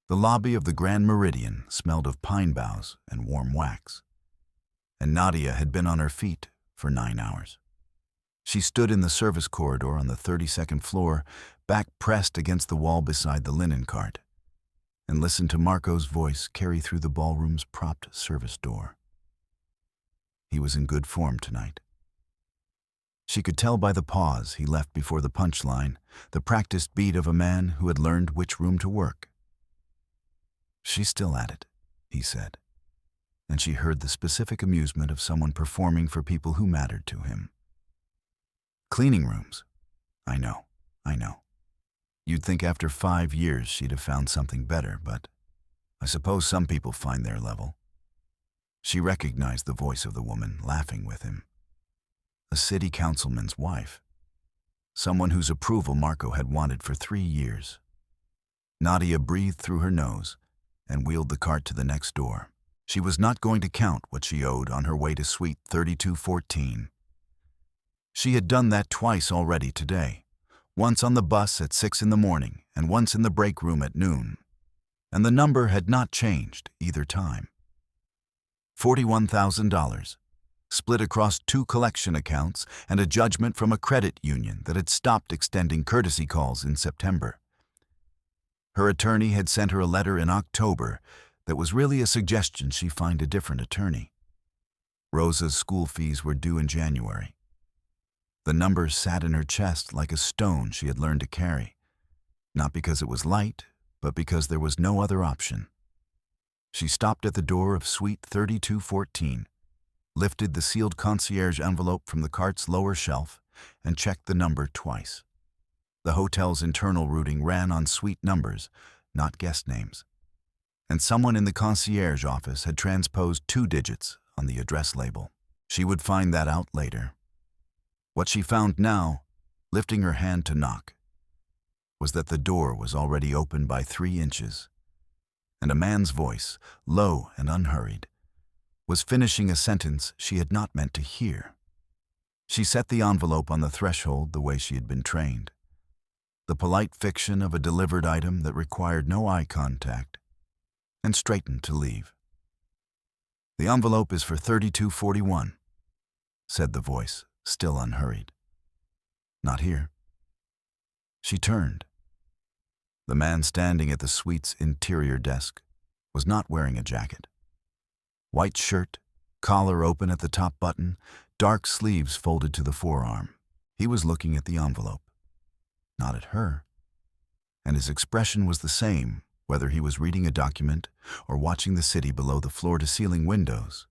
The lobby of the Grand Meridian smelled of pine boughs and warm wax, and Nadia had been on her feet for 9 hours. She stood in the service corridor on the 32nd floor, back pressed against the wall beside the linen cart, and listened to Marco's voice carry through the ballroom's propped service door. He was in good form tonight. She could tell by the pause he left before the punchline, the practiced beat of a man who had learned which room to work. "She's still at it," he said, and she heard the specific amusement of someone performing for people who mattered to him. "Cleaning rooms. I know. You'd think after 5 years she'd have found something better, but I suppose some people find their level." She recognized the voice of the woman laughing with him. A city councilman's wife. Someone whose approval Marco had wanted for 3 years. Nadia breathed through her nose and wheeled the cart to the next door. She was not going to count what she owed on her way to Suite 3214. She had done that twice already today, once on the bus at 6 in the morning and once in the break room at noon, and the number had not changed either time. $41,000, split across 2 collection accounts and a judgment from a credit union that had stopped extending courtesy calls in September. Her attorney had sent her a letter in October that was really a suggestion she find a different attorney. Rosa's school fees were due in January. The number sat in her chest like a stone she had learned to carry, not because it was light, but because there was no other option. She stopped at the door of Suite 3214, lifted the sealed concierge envelope from the cart's lower shelf, and checked the number twice. The hotel's internal routing ran on suite numbers, not guest names, and someone in the concierge office had transposed 2 digits on the address label. She would find that out later. What she found now, lifting her hand to knock, was that the door was already open by 3 inches, and a man's voice, low and unhurried, was finishing a sentence she had not meant to hear. She set the envelope on the threshold the way she had been trained, the polite fiction of a delivered item that required no eye contact, and straightened to leave. "The envelope is for 3241, said the voice, still unhurried. "Not here." She turned. The man standing at the suite's interior desk was not wearing a jacket. White shirt, collar open at the top button, dark sleeves folded to the forearm. He was looking at the envelope, not at her, and his expression was the same whether he was reading a document or watching the city below the floor-to-ceiling windows,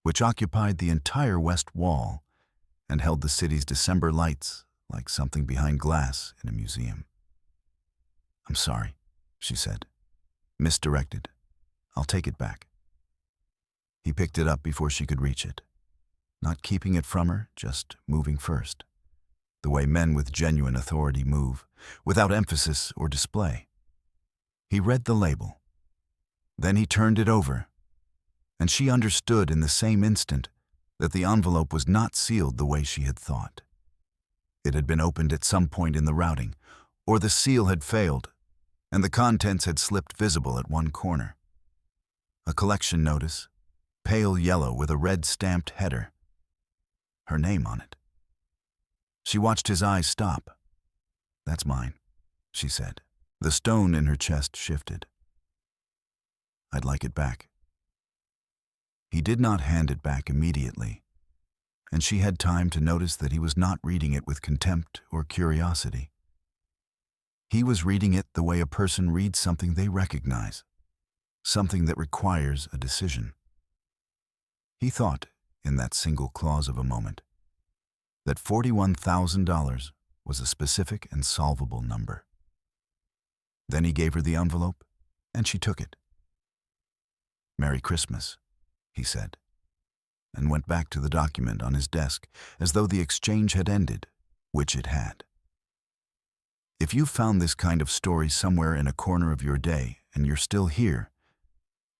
which occupied the entire west wall and held the city's December lights like something behind glass in a museum. "I'm sorry," she said. "Misdirected. I'll take it back." He picked it up before she could reach it, not keeping it from her, just moving first, the way men with genuine authority move, without emphasis or display. He read the label. Then he turned it over, and she understood in the same instant that the envelope was not sealed the way she had thought. It had been opened at some point in the routing, or the seal had failed, and the contents had slipped visible at one corner. A collection notice, pale yellow with a red stamped header. Her name on it. She watched his eyes stop. "That's mine," she said. The stone in her chest shifted. "I'd like it back." He did not hand it back immediately, and she had time to notice that he was not reading it with contempt or curiosity. He was reading it the way a person reads something they recognize, something that requires a decision. He thought, in that single clause of a moment, that $41,000 was a specific and solvable number. Then he gave her the envelope, and she took it. "Merry Christmas," he said, and went back to the document on his desk as though the exchange had ended, which it had. If you found this kind of story somewhere in a corner of your day and you're still here,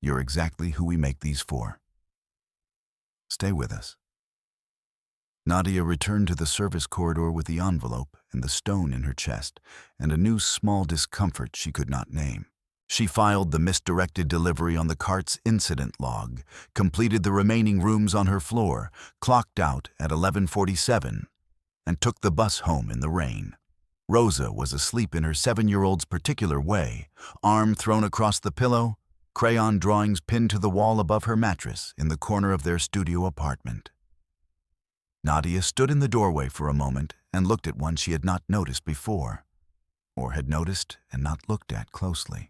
you're exactly who we make these for. Stay with us. Nadia returned to the service corridor with the envelope and the stone in her chest and a new small discomfort she could not name. She filed the misdirected delivery on the cart's incident log, completed the remaining rooms on her floor, clocked out at 11:47, and took the bus home in the rain. Rosa was asleep in her 7-year-old's particular way, arm thrown across the pillow, crayon drawings pinned to the wall above her mattress in the corner of their studio apartment. Nadia stood in the doorway for a moment and looked at one she had not noticed before, or had noticed and not looked at closely.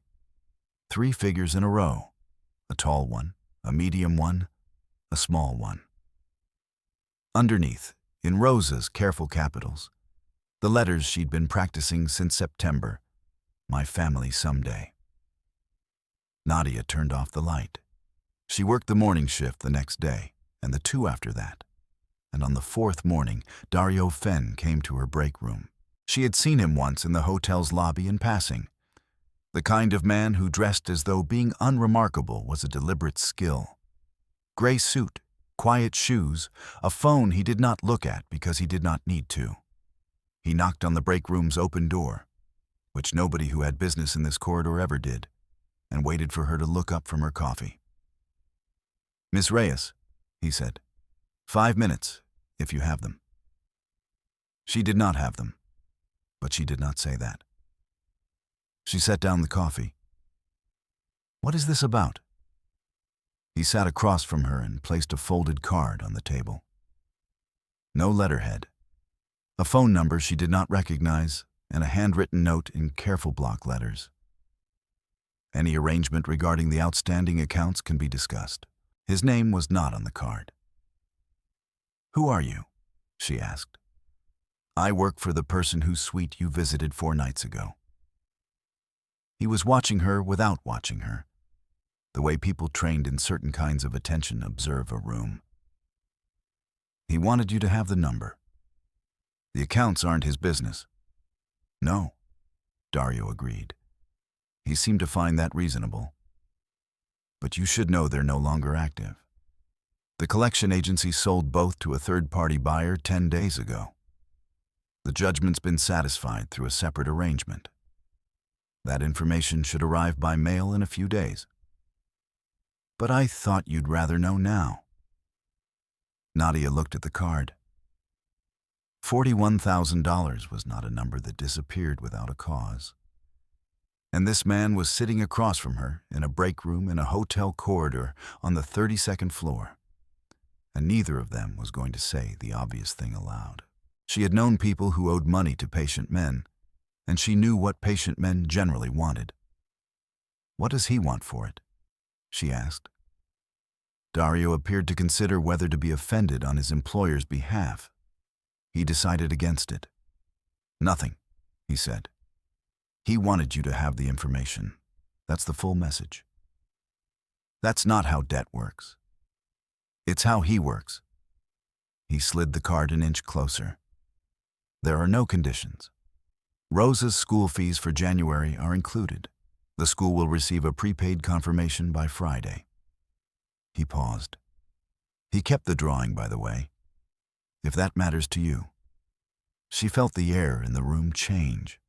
3 figures in a row, a tall one, a medium one, a small one. Underneath, in Rosa's careful capitals, the letters she'd been practicing since September, "My family someday." Nadia turned off the light. She worked the morning shift the next day, and the 2 after that. And on the 4th morning, Dario Fenn came to her break room. She had seen him once in the hotel's lobby in passing. The kind of man who dressed as though being unremarkable was a deliberate skill. Gray suit, quiet shoes, a phone he did not look at because he did not need to. He knocked on the break room's open door, which nobody who had business in this corridor ever did, and waited for her to look up from her coffee. "Miss Reyes," he said, "5 minutes, if you have them." She did not have them, but she did not say that. She set down the coffee. "What is this about?" He sat across from her and placed a folded card on the table. No letterhead. A phone number she did not recognize, and a handwritten note in careful block letters. "Any arrangement regarding the outstanding accounts can be discussed." His name was not on the card. "Who are you?" she asked. "I work for the person whose suite you visited 4 nights ago." He was watching her without watching her, the way people trained in certain kinds of attention observe a room. "He wanted you to have the number. The accounts aren't his business." "No," Dario agreed. He seemed to find that reasonable. "But you should know they're no longer active. The collection agency sold both to a third-party buyer 10 days ago. The judgment's been satisfied through a separate arrangement. That information should arrive by mail in a few days." "But I thought you'd rather know now." Nadia looked at the card. $41,000 was not a number that disappeared without a cause. And this man was sitting across from her in a break room in a hotel corridor on the 32nd floor. And neither of them was going to say the obvious thing aloud. She had known people who owed money to patient men, and she knew what patient men generally wanted. "What does he want for it?" she asked. Dario appeared to consider whether to be offended on his employer's behalf. He decided against it. "Nothing," he said. "He wanted you to have the information. That's the full message. That's not how debt works. It's how he works." He slid the card an inch closer. "There are no conditions. Rosa's school fees for January are included. The school will receive a prepaid confirmation by Friday." He paused. "He kept the drawing, by the way, if that matters to you." She felt the air in the room change,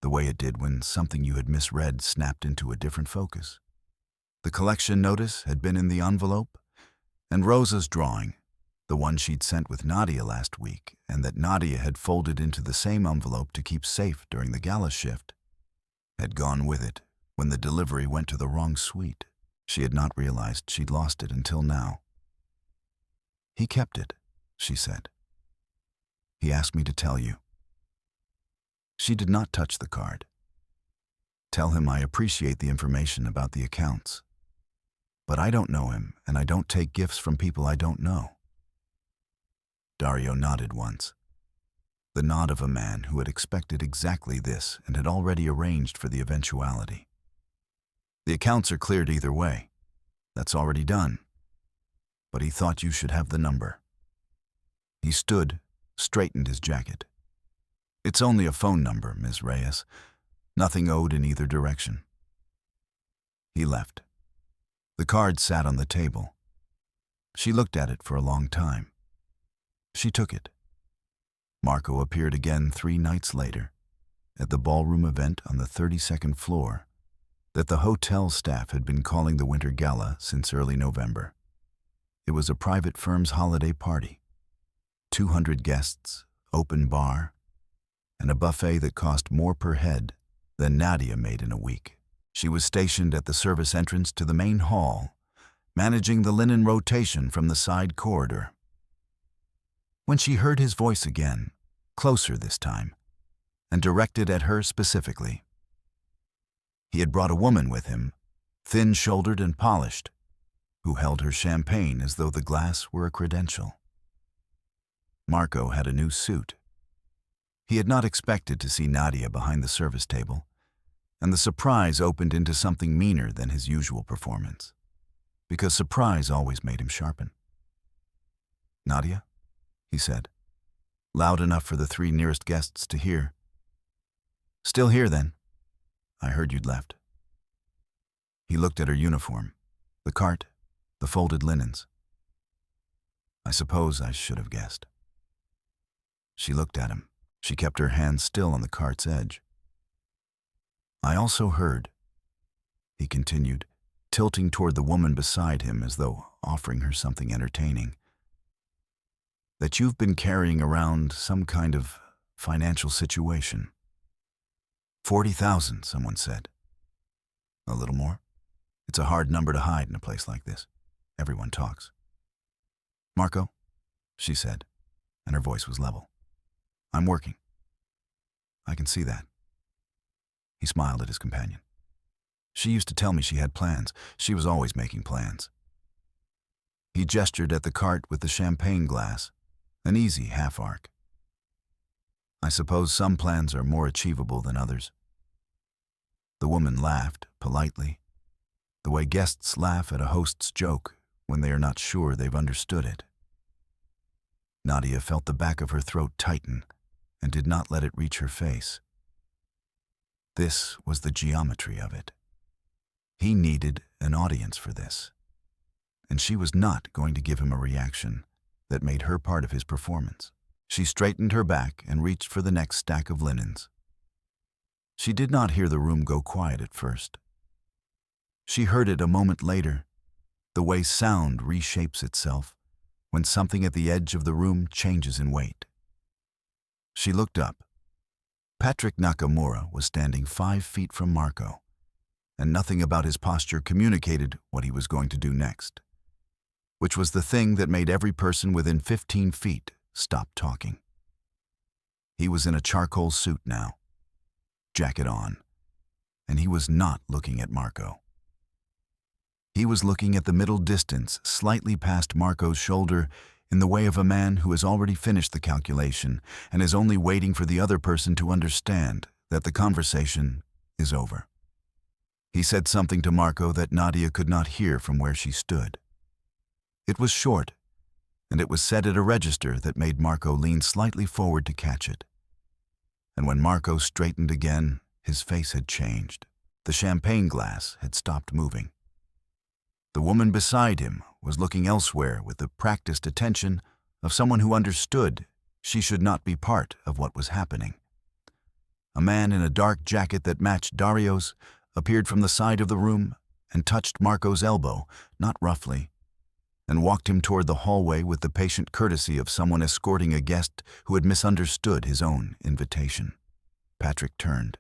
the way it did when something you had misread snapped into a different focus. The collection notice had been in the envelope, and Rosa's drawing, the one she'd sent with Nadia last week and that Nadia had folded into the same envelope to keep safe during the gala shift, had gone with it when the delivery went to the wrong suite. She had not realized she'd lost it until now. "He kept it," she said. "He asked me to tell you." She did not touch the card. "Tell him I appreciate the information about the accounts. But I don't know him, and I don't take gifts from people I don't know." Dario nodded once, the nod of a man who had expected exactly this and had already arranged for the eventuality. "The accounts are cleared either way. That's already done. But he thought you should have the number." He stood, straightened his jacket. "It's only a phone number, Ms. Reyes. Nothing owed in either direction." He left. The card sat on the table. She looked at it for a long time. She took it. Marco appeared again 3 nights later, at the ballroom event on the 32nd floor, that the hotel staff had been calling the winter gala since early November. It was a private firm's holiday party. 200 guests, open bar, and a buffet that cost more per head than Nadia made in a week. She was stationed at the service entrance to the main hall, managing the linen rotation from the side corridor. When she heard his voice again, closer this time, and directed at her specifically. He had brought a woman with him, thin-shouldered and polished, who held her champagne as though the glass were a credential. Marco had a new suit. He had not expected to see Nadia behind the service table, and the surprise opened into something meaner than his usual performance, because surprise always made him sharpen. "Nadia?" he said, loud enough for the 3 nearest guests to hear. "Still here, then? I heard you'd left." He looked at her uniform, the cart, the folded linens. "I suppose I should have guessed." She looked at him. She kept her hand still on the cart's edge. "I also heard," he continued, tilting toward the woman beside him as though offering her something entertaining, "that you've been carrying around some kind of financial situation. 40,000, someone said. A little more? It's a hard number to hide in a place like this. Everyone talks." "Marco," she said, and her voice was level. "I'm working. I can see that." He smiled at his companion. "She used to tell me she had plans. She was always making plans." He gestured at the cart with the champagne glass, an easy half-arc. "I suppose some plans are more achievable than others." The woman laughed, politely, the way guests laugh at a host's joke when they are not sure they've understood it. Nadia felt the back of her throat tighten and did not let it reach her face. This was the geometry of it. He needed an audience for this, and she was not going to give him a reaction that made her part of his performance. She straightened her back and reached for the next stack of linens. She did not hear the room go quiet at first. She heard it a moment later, the way sound reshapes itself when something at the edge of the room changes in weight. She looked up. Patrick Nakamura was standing 5 feet from Marco, and nothing about his posture communicated what he was going to do next, which was the thing that made every person within 15 feet stop talking. He was in a charcoal suit now, jacket on, and he was not looking at Marco. He was looking at the middle distance slightly past Marco's shoulder in the way of a man who has already finished the calculation and is only waiting for the other person to understand that the conversation is over. He said something to Marco that Nadia could not hear from where she stood. It was short, and it was said at a register that made Marco lean slightly forward to catch it. And when Marco straightened again, his face had changed. The champagne glass had stopped moving. The woman beside him was looking elsewhere with the practiced attention of someone who understood she should not be part of what was happening. A man in a dark jacket that matched Dario's appeared from the side of the room and touched Marco's elbow, not roughly, and walked him toward the hallway with the patient courtesy of someone escorting a guest who had misunderstood his own invitation. Patrick turned.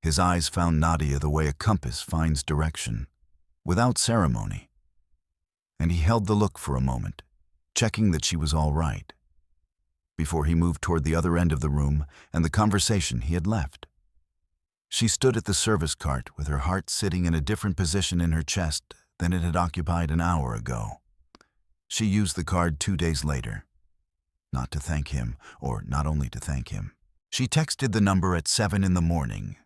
His eyes found Nadia the way a compass finds direction, without ceremony, and he held the look for a moment, checking that she was all right, before he moved toward the other end of the room and the conversation he had left. She stood at the service cart with her heart sitting in a different position in her chest than it had occupied an hour ago. She used the card 2 days later, not to thank him, or not only to thank him. She texted the number at 7 in the morning,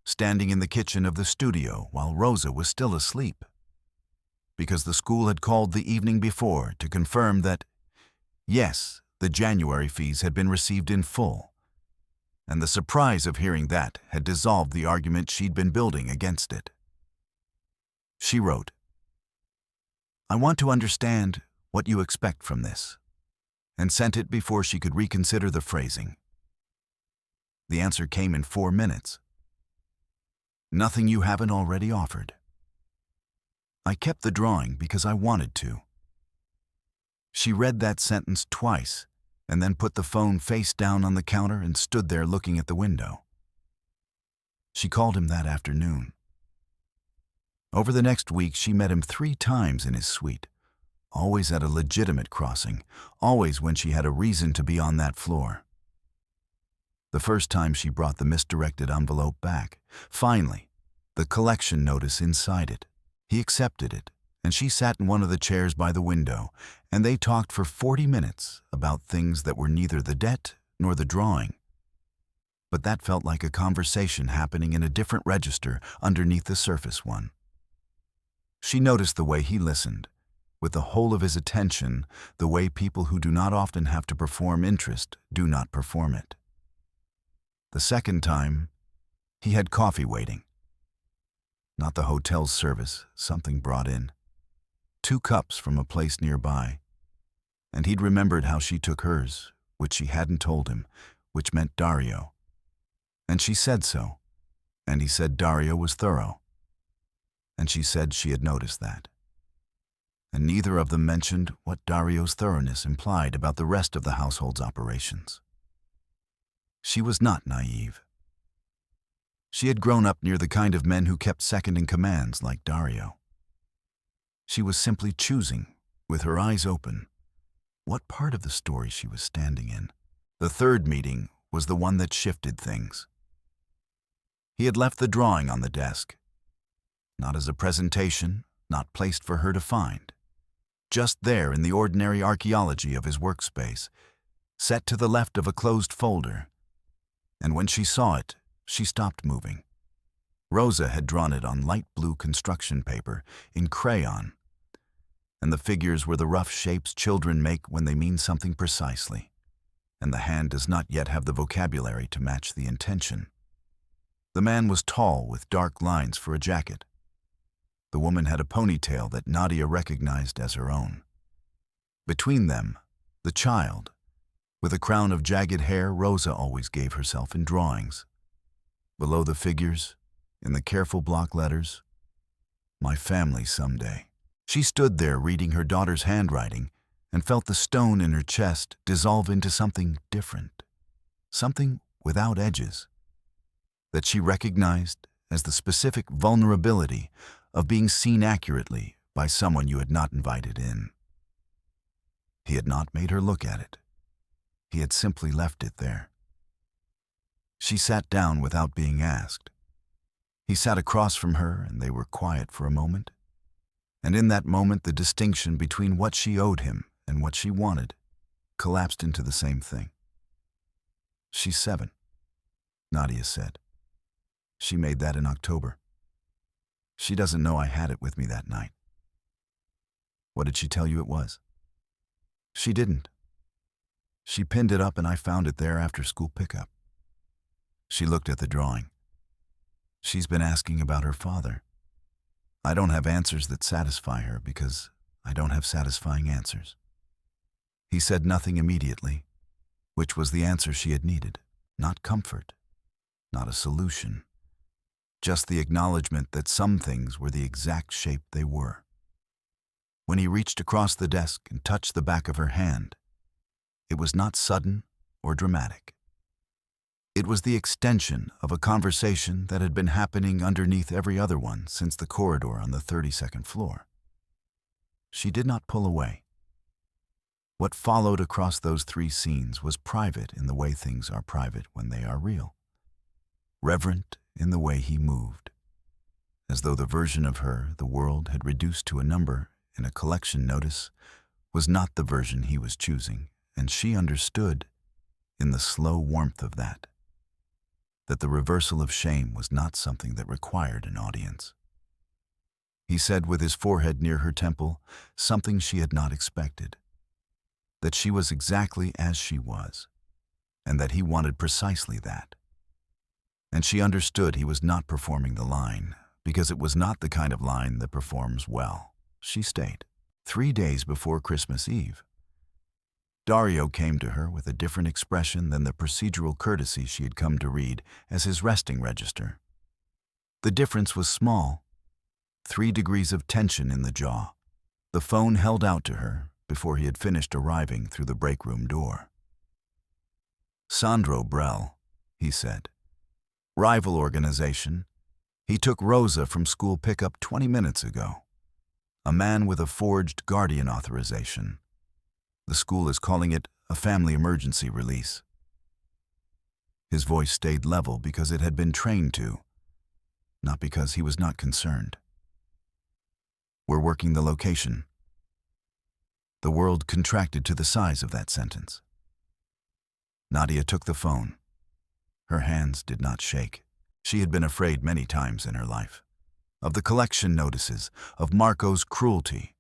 standing in the kitchen of the studio while Rosa was still asleep, because the school had called the evening before to confirm that, yes, the January fees had been received in full, and the surprise of hearing that had dissolved the argument she'd been building against it. She wrote, "I want to understand what you expect from this," and sent it before she could reconsider the phrasing. The answer came in 4 minutes. Nothing you haven't already offered. I kept the drawing because I wanted to. She read that sentence twice and then put the phone face down on the counter and stood there looking at the window. She called him that afternoon. Over the next week, she met him 3 times in his suite, always at a legitimate crossing, always when she had a reason to be on that floor. The first time she brought the misdirected envelope back. Finally, the collection notice inside it. He accepted it, and she sat in one of the chairs by the window, and they talked for 40 minutes about things that were neither the debt nor the drawing. But that felt like a conversation happening in a different register underneath the surface one. She noticed the way he listened, with the whole of his attention, the way people who do not often have to perform interest do not perform it. The second time, he had coffee waiting. Not the hotel's service, something brought in. 2 cups from a place nearby. And he'd remembered how she took hers, which she hadn't told him, which meant Dario. And she said so, and he said Dario was thorough. And she said she had noticed that. And neither of them mentioned what Dario's thoroughness implied about the rest of the household's operations. She was not naive. She had grown up near the kind of men who kept seconding commands like Dario. She was simply choosing, with her eyes open, what part of the story she was standing in. The third meeting was the one that shifted things. He had left the drawing on the desk, not as a presentation, not placed for her to find. Just there in the ordinary archaeology of his workspace, set to the left of a closed folder. And when she saw it, she stopped moving. Rosa had drawn it on light blue construction paper, in crayon, and the figures were the rough shapes children make when they mean something precisely, and the hand does not yet have the vocabulary to match the intention. The man was tall with dark lines for a jacket. The woman had a ponytail that Nadia recognized as her own. Between them, the child, with a crown of jagged hair Rosa always gave herself in drawings. Below the figures, in the careful block letters, "My family someday." She stood there reading her daughter's handwriting and felt the stone in her chest dissolve into something different, something without edges, that she recognized as the specific vulnerability of being seen accurately by someone you had not invited in. He had not made her look at it. He had simply left it there. She sat down without being asked. He sat across from her and they were quiet for a moment. And in that moment, the distinction between what she owed him and what she wanted collapsed into the same thing. "She's 7, Nadia said. "She made that in October. She doesn't know I had it with me that night." "What did she tell you it was?" "She didn't. She pinned it up and I found it there after school pickup." She looked at the drawing. "She's been asking about her father. I don't have answers that satisfy her because I don't have satisfying answers." He said nothing immediately, which was the answer she had needed. Not comfort, not a solution, just the acknowledgement that some things were the exact shape they were. When he reached across the desk and touched the back of her hand, it was not sudden or dramatic. It was the extension of a conversation that had been happening underneath every other one since the corridor on the 32nd floor. She did not pull away. What followed across those 3 scenes was private in the way things are private when they are real. Reverent in the way he moved, as though the version of her the world had reduced to a number in a collection notice was not the version he was choosing, and she understood, in the slow warmth of that the reversal of shame was not something that required an audience. He said with his forehead near her temple something she had not expected, that she was exactly as she was, and that he wanted precisely that. And she understood he was not performing the line, because it was not the kind of line that performs well. She stayed. 3 days before Christmas Eve, Dario came to her with a different expression than the procedural courtesy she had come to read as his resting register. The difference was small, 3 degrees of tension in the jaw. The phone held out to her before he had finished arriving through the break room door. Sandro Brell, he said. Rival organization. He took Rosa from school pickup 20 minutes ago. A man with a forged guardian authorization. The school is calling it a family emergency release. His voice stayed level because it had been trained to, not because he was not concerned. We're working the location. The world contracted to the size of that sentence. Nadia took the phone. Her hands did not shake. She had been afraid many times in her life. Of the collection notices, of Marco's cruelty,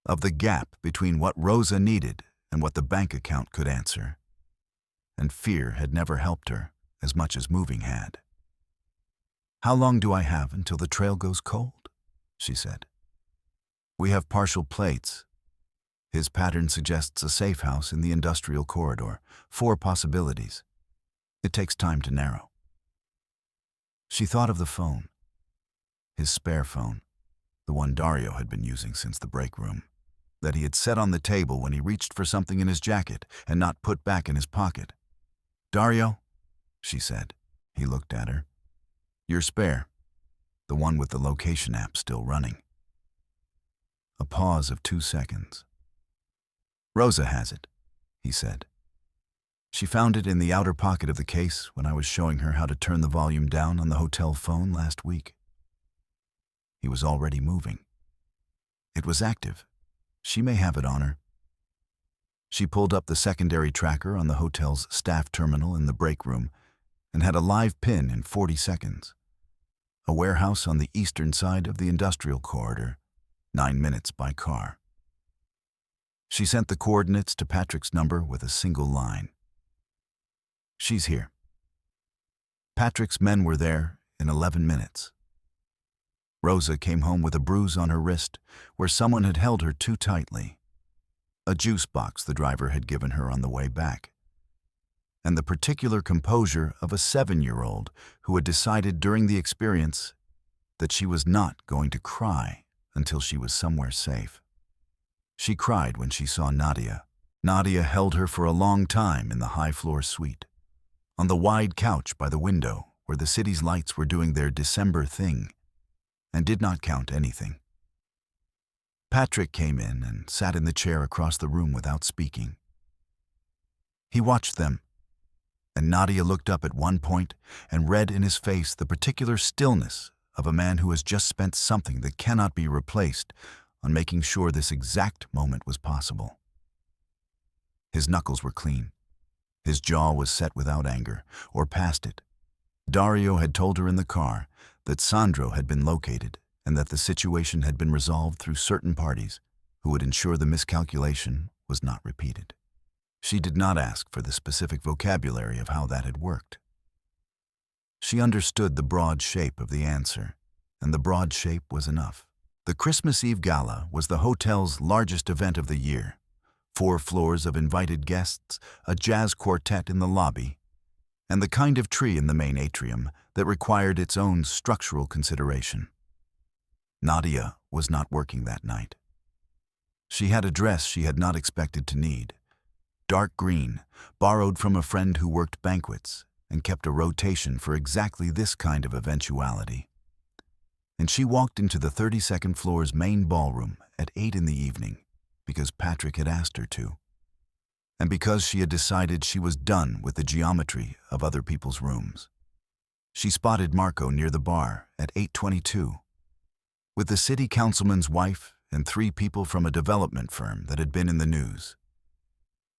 of the gap between what Rosa needed and what the bank account could answer. And fear had never helped her as much as moving had. How long do I have until the trail goes cold? She said. We have partial plates. His pattern suggests a safe house in the industrial corridor. 4 possibilities. It takes time to narrow. She thought of the phone. His spare phone, the one Dario had been using since the break room, that he had set on the table when he reached for something in his jacket and not put back in his pocket. Dario, she said. He looked at her. Your spare, the one with the location app still running. A pause of 2 seconds. Rosa has it, he said. She found it in the outer pocket of the case when I was showing her how to turn the volume down on the hotel phone last week. He was already moving. It was active. She may have it on her. She pulled up the secondary tracker on the hotel's staff terminal in the break room and had a live pin in 40 seconds. A warehouse on the eastern side of the industrial corridor, 9 minutes by car. She sent the coordinates to Patrick's number with a single line. She's here. Patrick's men were there in 11 minutes. Rosa came home with a bruise on her wrist where someone had held her too tightly. A juice box the driver had given her on the way back. And the particular composure of a 7-year-old who had decided during the experience that she was not going to cry until she was somewhere safe. She cried when she saw Nadia. Nadia held her for a long time in the high-floor suite, on the wide couch by the window where the city's lights were doing their December thing, and did not count anything. Patrick came in and sat in the chair across the room without speaking. He watched them, and Nadia looked up at one point and read in his face the particular stillness of a man who has just spent something that cannot be replaced on making sure this exact moment was possible. His knuckles were clean. His jaw was set without anger, or past it. Dario had told her in the car that Sandro had been located and that the situation had been resolved through certain parties who would ensure the miscalculation was not repeated. She did not ask for the specific vocabulary of how that had worked. She understood the broad shape of the answer, and the broad shape was enough. The Christmas Eve Gala was the hotel's largest event of the year. 4 floors of invited guests, a jazz quartet in the lobby, and the kind of tree in the main atrium that required its own structural consideration. Nadia was not working that night. She had a dress she had not expected to need. Dark green, borrowed from a friend who worked banquets and kept a rotation for exactly this kind of eventuality. And she walked into the 32nd floor's main ballroom at 8 in the evening because Patrick had asked her to, and because she had decided she was done with the geometry of other people's rooms. She spotted Marco near the bar at 8:22, with the city councilman's wife and 3 people from a development firm that had been in the news.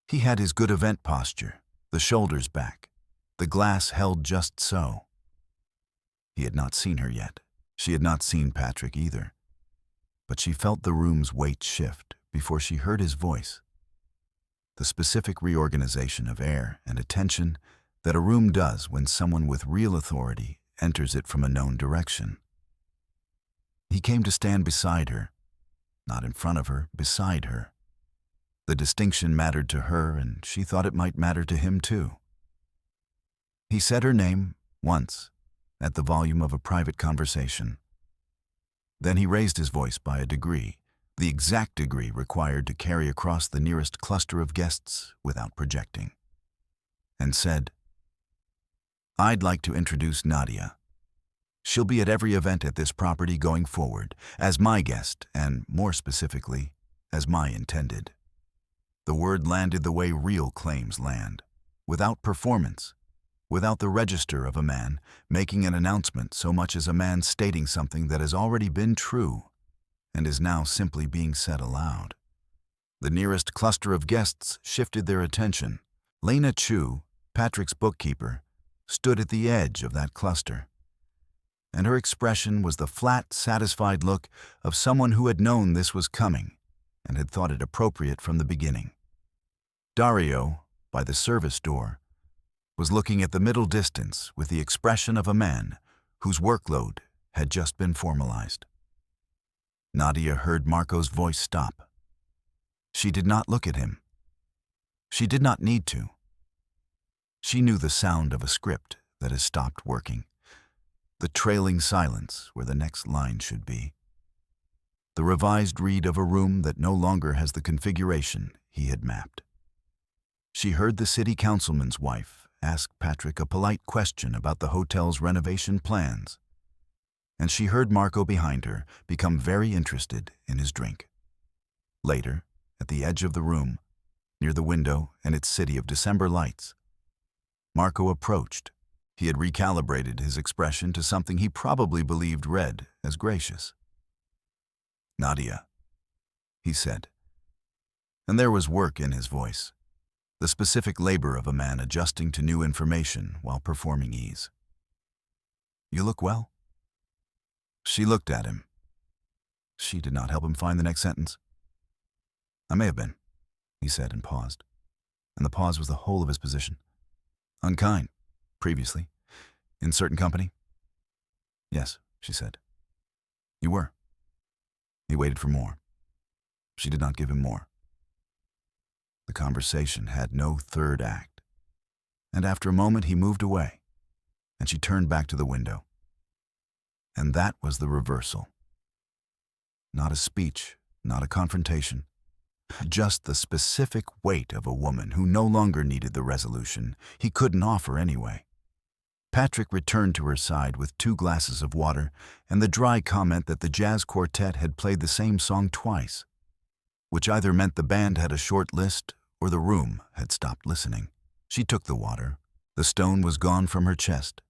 He had his good event posture, the shoulders back, the glass held just so. He had not seen her yet. She had not seen Patrick either, but she felt the room's weight shift before she heard his voice. The specific reorganization of air and attention that a room does when someone with real authority enters it from a known direction. He came to stand beside her, not in front of her, beside her. The distinction mattered to her, and she thought it might matter to him too. He said her name once, at the volume of a private conversation. Then he raised his voice by a degree, the exact degree required to carry across the nearest cluster of guests without projecting, and said, "I'd like to introduce Nadia. She'll be at every event at this property going forward, as my guest, and more specifically, as my intended." The word landed the way real claims land, without performance, without the register of a man making an announcement so much as a man stating something that has already been true and is now simply being said aloud. The nearest cluster of guests shifted their attention. Lena Chu, Patrick's bookkeeper, stood at the edge of that cluster, and her expression was the flat, satisfied look of someone who had known this was coming and had thought it appropriate from the beginning. Dario, by the service door, was looking at the middle distance with the expression of a man whose workload had just been formalized. Nadia heard Marco's voice stop. She did not look at him. She did not need to. She knew the sound of a script that has stopped working, the trailing silence where the next line should be, the revised read of a room that no longer has the configuration he had mapped. She heard the city councilman's wife ask Patrick a polite question about the hotel's renovation plans, and she heard Marco behind her become very interested in his drink. Later, at the edge of the room, near the window and its city of December lights, Marco approached. He had recalibrated his expression to something he probably believed read as gracious. "Nadia," he said, and there was work in his voice, the specific labor of a man adjusting to new information while performing ease. "You look well." She looked at him. She did not help him find the next sentence. "I may have been," he said and paused, and the pause was the whole of his position. "Unkind, previously, in certain company." "Yes," she said. "You were." He waited for more. She did not give him more. The conversation had no third act, and after a moment he moved away, and she turned back to the window. And that was the reversal. Not a speech, not a confrontation, just the specific weight of a woman who no longer needed the resolution he couldn't offer anyway. Patrick returned to her side with 2 glasses of water and the dry comment that the jazz quartet had played the same song twice, which either meant the band had a short list or the room had stopped listening. She took the water. The stone was gone from her chest,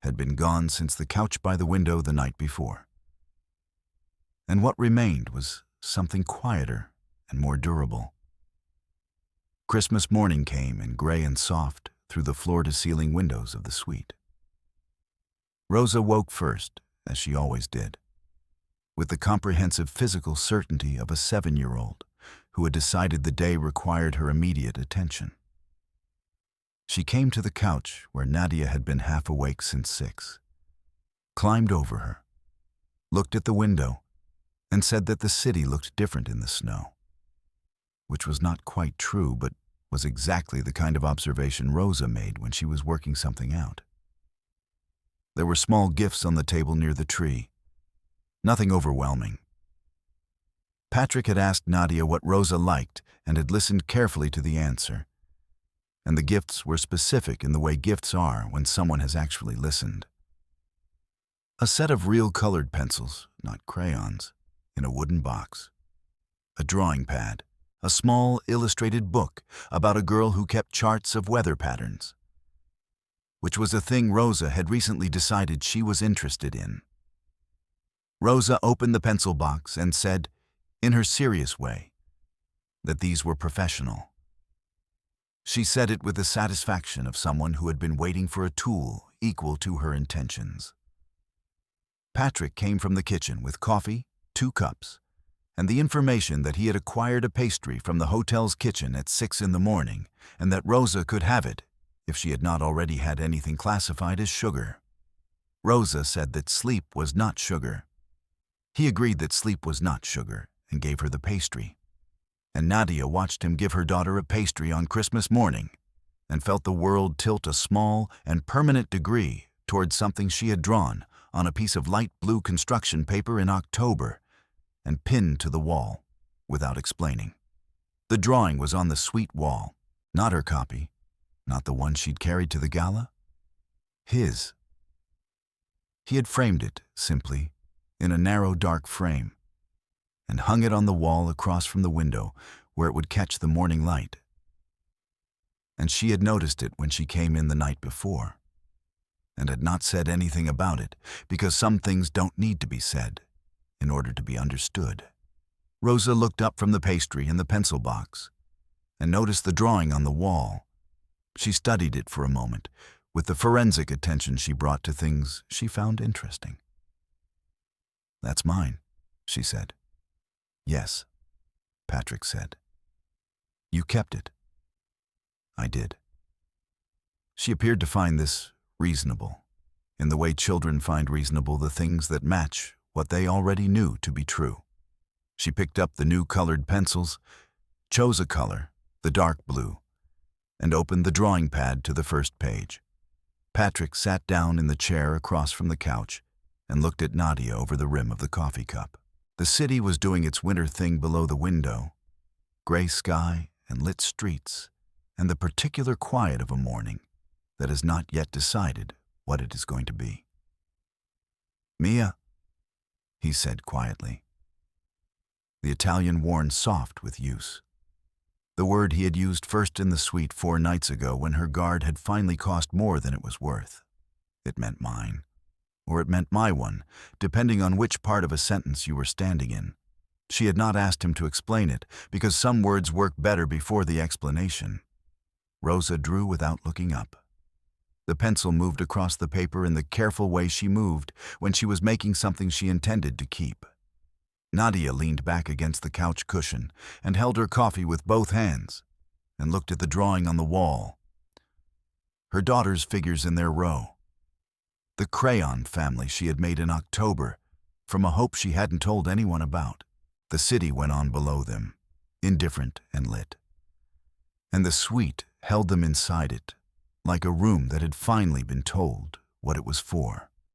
had been gone since the couch by the window the night before. And what remained was something quieter and more durable. Christmas morning came in gray and soft through the floor-to-ceiling windows of the suite. Rosa woke first, as she always did, with the comprehensive physical certainty of a 7-year-old who had decided the day required her immediate attention. She came to the couch where Nadia had been half awake since 6, climbed over her, looked at the window, and said that the city looked different in the snow, which was not quite true, but was exactly the kind of observation Rosa made when she was working something out. There were small gifts on the table near the tree, nothing overwhelming. Patrick had asked Nadia what Rosa liked and had listened carefully to the answer, and the gifts were specific in the way gifts are when someone has actually listened. A set of real colored pencils, not crayons, in a wooden box. A drawing pad, a small illustrated book about a girl who kept charts of weather patterns, which was a thing Rosa had recently decided she was interested in. Rosa opened the pencil box and said, in her serious way, that these were professional. She said it with the satisfaction of someone who had been waiting for a tool equal to her intentions. Patrick came from the kitchen with coffee, 2 cups, and the information that he had acquired a pastry from the hotel's kitchen at 6 in the morning and that Rosa could have it if she had not already had anything classified as sugar. Rosa said that sleep was not sugar. He agreed that sleep was not sugar and gave her the pastry. And Nadia watched him give her daughter a pastry on Christmas morning and felt the world tilt a small and permanent degree towards something she had drawn on a piece of light blue construction paper in October and pinned to the wall without explaining. The drawing was on the suite wall, not her copy, not the one she'd carried to the gala. His. He had framed it, simply, in a narrow dark frame, and hung it on the wall across from the window where it would catch the morning light. And she had noticed it when she came in the night before, and had not said anything about it because some things don't need to be said in order to be understood. Rosa looked up from the pastry in the pencil box and noticed the drawing on the wall. She studied it for a moment with the forensic attention she brought to things she found interesting. "That's mine," she said. "Yes," Patrick said. "You kept it." "I did." She appeared to find this reasonable, in the way children find reasonable the things that match what they already knew to be true. She picked up the new colored pencils, chose a color, the dark blue, and opened the drawing pad to the first page. Patrick sat down in the chair across from the couch and looked at Nadia over the rim of the coffee cup. The city was doing its winter thing below the window, gray sky and lit streets, and the particular quiet of a morning that has not yet decided what it is going to be. "Mia," he said quietly. The Italian worn soft with use. The word he had used first in the suite 4 nights ago when her guard had finally cost more than it was worth. It meant mine, or it meant my one, depending on which part of a sentence you were standing in. She had not asked him to explain it, because some words work better before the explanation. Rosa drew without looking up. The pencil moved across the paper in the careful way she moved when she was making something she intended to keep. Nadia leaned back against the couch cushion and held her coffee with both hands and looked at the drawing on the wall. Her daughter's figures in their row. The crayon family she had made in October from a hope she hadn't told anyone about. The city went on below them, indifferent and lit. And the suite held them inside it, like a room that had finally been told what it was for.